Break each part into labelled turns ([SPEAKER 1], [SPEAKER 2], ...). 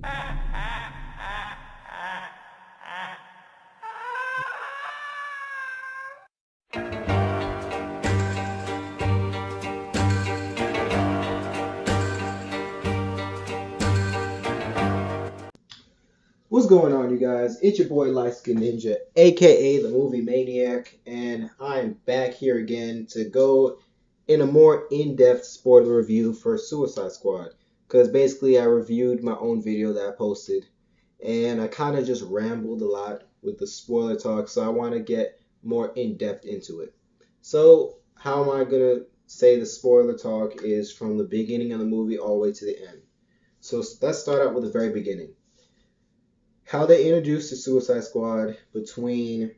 [SPEAKER 1] What's going on, you guys? It's your boy Light Skin Ninja, aka the Movie Maniac, and I'm back here again to go in a more in-depth spoiler review for Suicide Squad. Because basically, I reviewed my own video that I posted, and I kind of just rambled a lot with the spoiler talk, so I want to get more in-depth into it. So, how am I gonna say the spoiler talk is from the beginning of the movie all the way to the end? So, let's start out with the very beginning. How they introduced the Suicide Squad between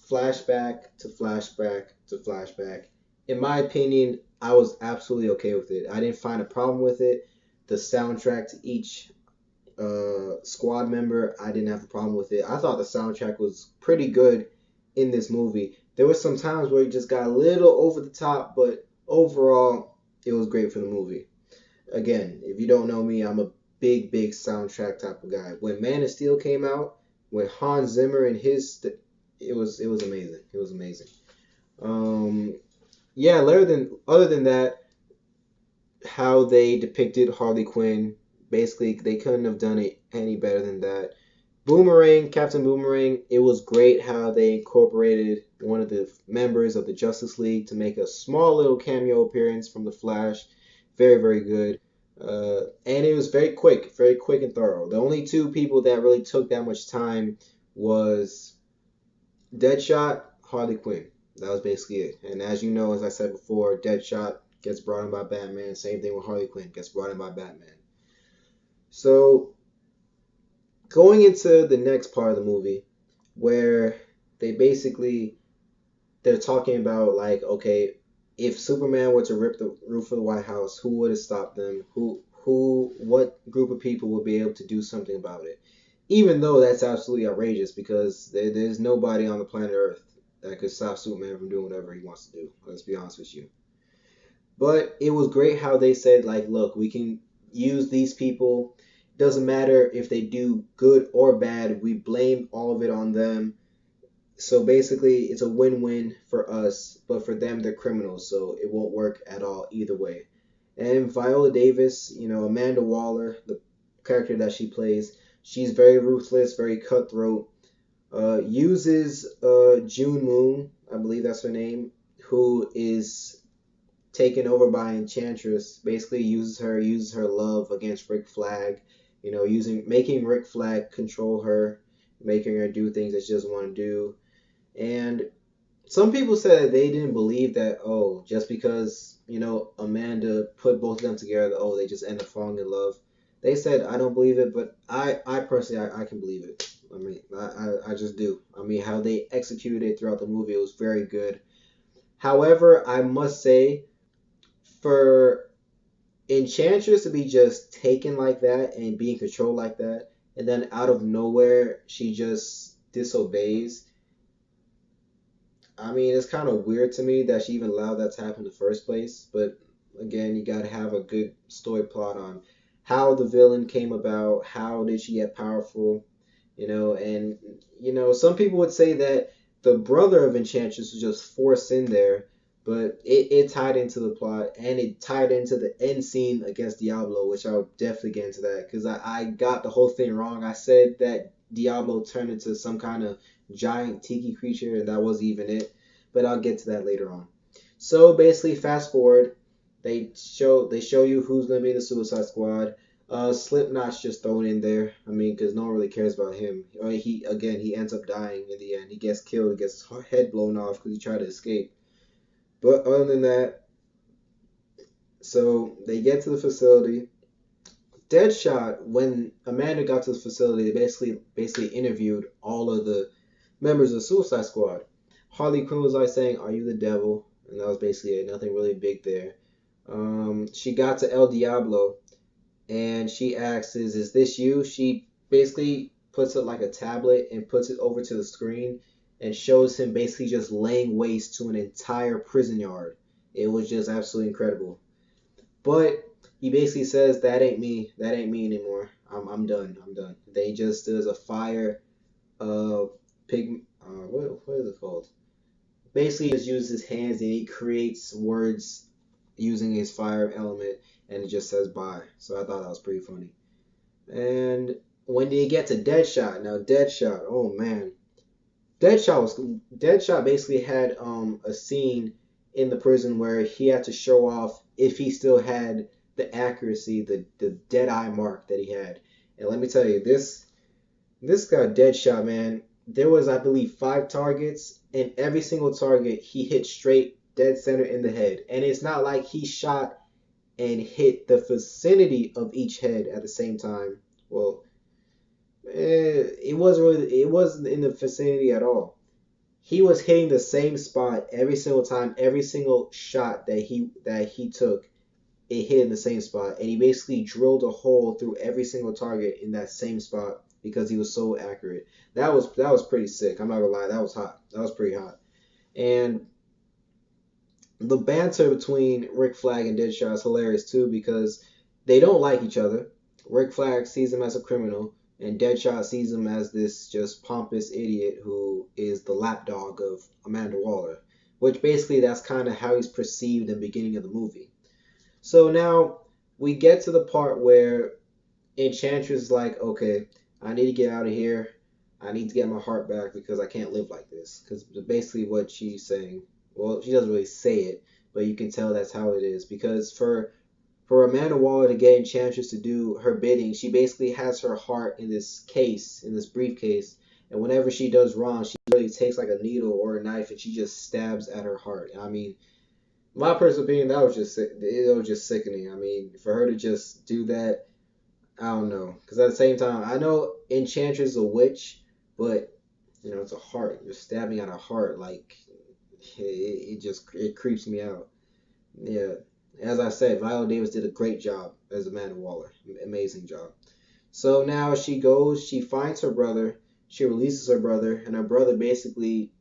[SPEAKER 1] flashback to flashback to flashback. In my opinion, I was absolutely okay with it. I didn't find a problem with it. The soundtrack to each squad member, I didn't have a problem with it. I thought the soundtrack was pretty good in this movie. There were some times where it just got a little over the top, but overall, it was great for the movie. Again, if you don't know me, I'm a big soundtrack type of guy. When Man of Steel came out, with Hans Zimmer and it was amazing. It was amazing. Um, yeah. Other than that, how they depicted Harley Quinn, basically they couldn't have done it any better than that. Boomerang, Captain Boomerang, it was great how they incorporated one of the members of the Justice League to make a small little cameo appearance from the Flash. Very good. And it was very quick and thorough. The only two people that really took that much time was Deadshot, Harley Quinn. That was basically it. And as you know, as I said before, Deadshot gets brought in by Batman. Same thing with Harley Quinn, gets brought in by Batman. So going into the next part of the movie, where they basically they're talking about like, okay, if Superman were to rip the roof of the White House, who would have stopped them? What group of people would be able to do something about it? Even though that's absolutely outrageous because there's nobody on the planet Earth that could stop Superman from doing whatever he wants to do. Let's be honest with you. But it was great how they said, like, look, we can use these people. Doesn't matter if they do good or bad. We blame all of it on them. So basically, it's a win-win for us, but for them, they're criminals, so it won't work at all either way. And Viola Davis, Amanda Waller, the character that she plays, she's very ruthless, very cutthroat. Uses June Moon, I believe that's her name, who is taken over by Enchantress. Basically, uses her love against Rick Flag. Making Rick Flag control her, making her do things that she doesn't want to do. And some people said that they didn't believe that, oh, just because, Amanda put both of them together, oh, they just end up falling in love. They said, I don't believe it, but I personally, I can believe it. I mean, I just do. I mean, how they executed it throughout the movie, it was very good. However, I must say, for Enchantress to be just taken like that and being controlled like that, and then out of nowhere, she just disobeys. I mean, it's kind of weird to me that she even allowed that to happen in the first place. But again, you got to have a good story plot on how the villain came about, how did she get powerful, and some people would say that the brother of Enchantress was just forced in there, but it tied into the plot and it tied into the end scene against Diablo, which I'll definitely get into that because I got the whole thing wrong. I said that Diablo turned into some kind of giant tiki creature, and that wasn't even it. But I'll get to that later on. So basically, fast forward, they show you who's gonna be in the Suicide Squad. Slipknot's just thrown in there. I mean, because no one really cares about him. I mean, he ends up dying in the end. He gets killed. He gets his head blown off because he tried to escape. But other than that, so they get to the facility. Deadshot, when Amanda got to the facility, they basically interviewed all of the members of the Suicide Squad. Harley Quinn was like saying, "Are you the devil?" And that was basically it. Nothing really big there. She got to El Diablo, and she asks, "Is this you?" She basically puts it like a tablet and puts it over to the screen and shows him basically just laying waste to an entire prison yard. It was just absolutely incredible. But he basically says, "That ain't me. That ain't me anymore. I'm done. I'm done. They just does a fire pig what is it called? Basically, he just uses his hands and he creates words using his fire element, and it just says bye. So I thought that was pretty funny. And when they get to Deadshot, now Deadshot, oh man, Deadshot basically had a scene in the prison where he had to show off if he still had the accuracy, the dead eye mark that he had. And let me tell you, this guy Deadshot, man, there was I believe 5 targets, and every single target he hit straight dead center in the head. And it's not like he shot and hit the vicinity of each head at the same time. Well, it wasn't in the vicinity at all. He was hitting the same spot every single time. Every single shot that he took, it hit in the same spot, and he basically drilled a hole through every single target in that same spot because he was so accurate. That was pretty sick. I'm not gonna lie, that was hot. That was pretty hot. And the banter between Rick Flag and Deadshot is hilarious too because they don't like each other. Rick Flag sees him as a criminal, and Deadshot sees him as this just pompous idiot who is the lapdog of Amanda Waller, which basically that's kind of how he's perceived in the beginning of the movie. So now we get to the part where Enchantress is like, okay, I need to get out of here. I need to get my heart back because I can't live like this. Because basically what she's saying, well, she doesn't really say it, but you can tell that's how it is. Because for Amanda Waller to get Enchantress to do her bidding, she basically has her heart in this case, in this briefcase, and whenever she does wrong, she really takes like a needle or a knife and she just stabs at her heart. I mean, my personal opinion, it was just sickening. I mean, for her to just do that, I don't know. Because at the same time, I know Enchantress is a witch, but it's a heart. You're stabbing at a heart, like it creeps me out. Yeah, as I said, Viola Davis did a great job as Amanda Waller. Amazing job. So now she goes, she finds her brother, she releases her brother, and her brother basically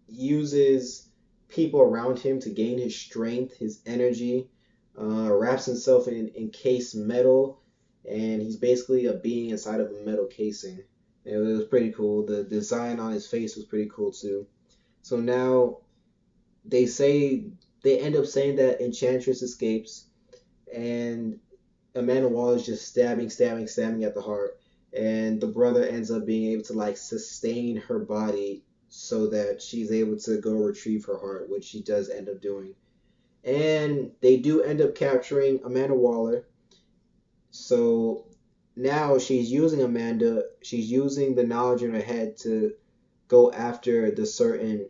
[SPEAKER 1] uses people around him to gain his strength, his energy, wraps himself in encased metal, and he's basically a being inside of a metal casing. And it was pretty cool. The design on his face was pretty cool too. So now they say they end up saying that Enchantress escapes, and Amanda Waller is just stabbing, stabbing, stabbing at the heart, and the brother ends up being able to like sustain her body so that she's able to go retrieve her heart, which she does end up doing. And they do end up capturing Amanda Waller. So now she's using the knowledge in her head to go after the certain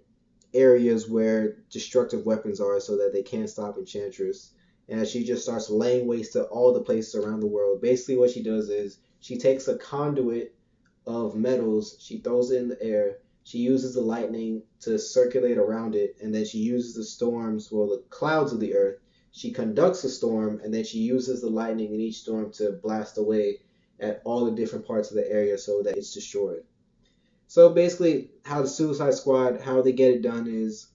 [SPEAKER 1] areas where destructive weapons are so that they can't stop Enchantress. And she just starts laying waste to all the places around the world. Basically, what she does is she takes a conduit of metals, she throws it in the air, she uses the lightning to circulate around it, and then she uses the storms, well, the clouds of the earth. She conducts a storm, and then she uses the lightning in each storm to blast away at all the different parts of the area so that it's destroyed. So basically, how the Suicide Squad, how they get it done is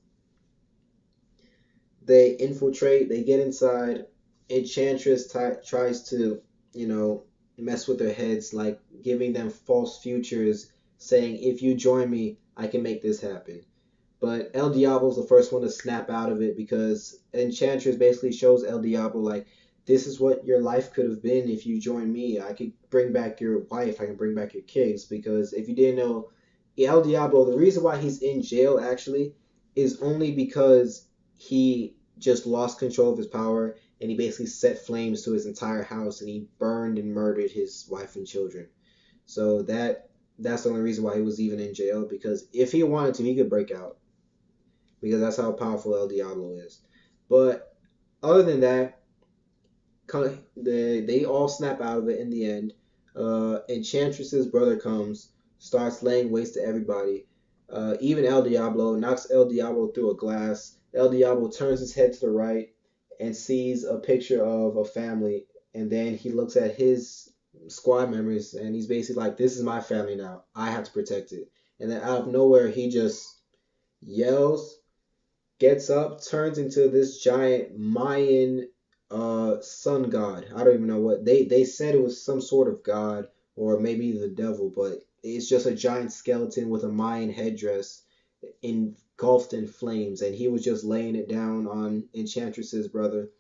[SPEAKER 1] they infiltrate, they get inside. Enchantress tries to, you know, mess with their heads, like giving them false futures, saying, if you join me, I can make this happen. But El Diablo's the first one to snap out of it because Enchantress basically shows El Diablo, like, this is what your life could have been if you joined me. I could bring back your wife, I can bring back your kids. Because if you didn't know, El Diablo, the reason why he's in jail actually is only because he just lost control of his power and he basically set flames to his entire house and he burned and murdered his wife and children. So that's the only reason why he was even in jail, because if he wanted to, he could break out, because that's how powerful El Diablo is. But other than that, they all snap out of it in the end. Enchantress's brother comes, starts laying waste to everybody. Even El Diablo knocks El Diablo through a glass. El Diablo turns his head to the right and sees a picture of a family, and then he looks at his squad members and he's basically like, "This is my family now. I have to protect it." And then out of nowhere, he just yells, gets up, turns into this giant Mayan sun god. I don't even know what they said it was some sort of god or maybe the devil, but it's just a giant skeleton with a Mayan headdress engulfed in flames, and he was just laying it down on Enchantress's brother.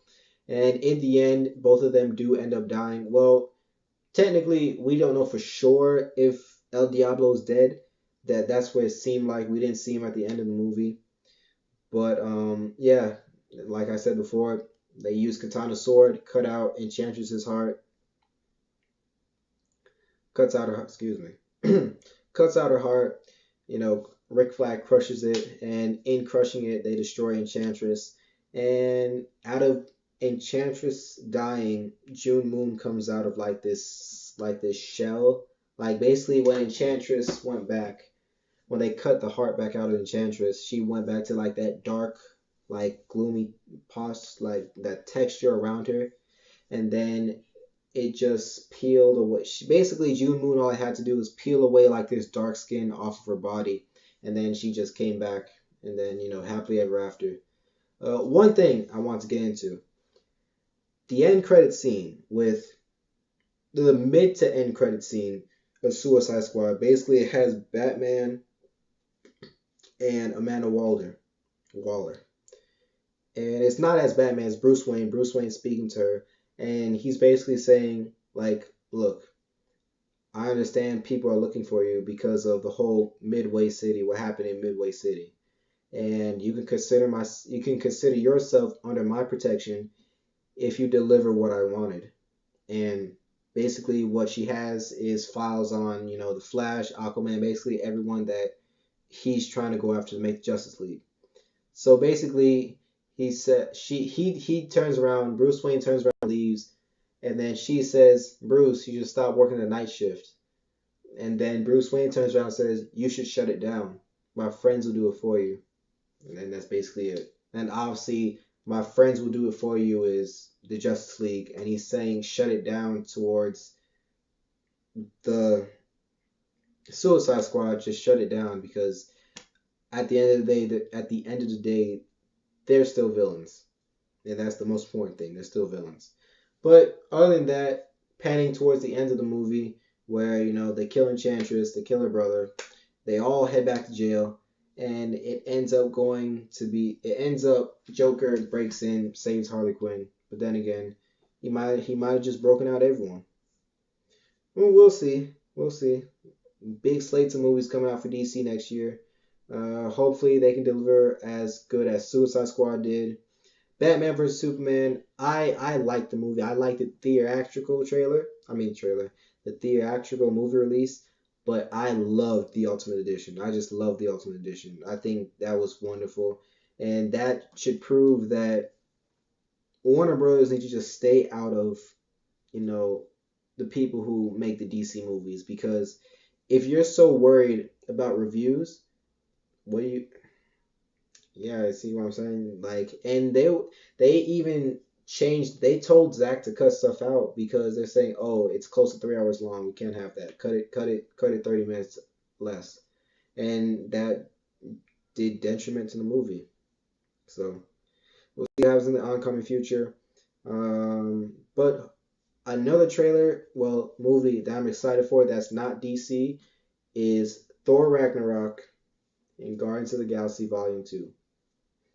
[SPEAKER 1] And in the end, both of them do end up dying. Well, technically, we don't know for sure if El Diablo's dead. That's what it seemed like. We didn't see him at the end of the movie, but yeah, like I said before, they used Katana sword, cut out Enchantress's heart, cuts out her, excuse me, cuts out her heart. You know, Rick Flag crushes it, and in crushing it, they destroy Enchantress. And out of Enchantress dying, June Moon comes out of like this shell. Like basically, when Enchantress went back, when they cut the heart back out of Enchantress, she went back to like that dark, like gloomy post, like that texture around her, and then it just peeled away. She, basically, June Moon, all I had to do was peel away like this dark skin off of her body, and then she just came back, and then happily ever after. One thing I want to get into the end credit scene with the mid to end credit scene of Suicide Squad. Basically, it has Batman and Amanda Waller, and it's not as Batman as Bruce Wayne. Bruce Wayne speaking to her, and he's basically saying like, "Look, I understand people are looking for you because of the whole Midway City, what happened in Midway City, and you can consider yourself under my protection if you deliver what I wanted." And basically, what she has is files on the Flash, Aquaman, basically everyone that he's trying to go after to make Justice League. So basically, he turns around, Bruce Wayne turns around, and leaves, and then she says, "Bruce, you should stop working the night shift." And then Bruce Wayne turns around and says, "You should shut it down. My friends will do it for you." And then that's basically it. And obviously, "my friends will do it for you" is the Justice League, and he's saying shut it down towards the Suicide Squad. Just shut it down because at the end of the day, they're still villains, and that's the most important thing. They're still villains. But other than that, panning towards the end of the movie, where they kill Enchantress, they kill her brother, they all head back to jail, and it ends up Joker breaks in, saves Harley Quinn, but then again, he might have just broken out everyone. Well, we'll see. We'll see. Big slates of movies coming out for DC next year. Hopefully they can deliver as good as Suicide Squad did. Batman vs Superman. I like the movie. I like the theatrical trailer. I mean trailer. The theatrical movie release. But I loved the Ultimate Edition. I just love the Ultimate Edition. I think that was wonderful, and that should prove that Warner Brothers need to just stay out of you know the people who make the DC movies, because if you're so worried about reviews, what do you? Yeah, see what I'm saying? Like, and they even changed. They told Zach to cut stuff out because they're saying, "Oh, it's close to 3 hours long. We can't have that. Cut it 30 minutes less," and that did detriment to the movie. So we'll see what happens in the oncoming future. But another trailer, well, movie that I'm excited for that's not DC is Thor Ragnarok and Guardians of the Galaxy Volume 2.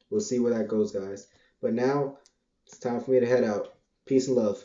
[SPEAKER 1] We'll see where that goes, guys. But now it's time for me to head out. Peace and love.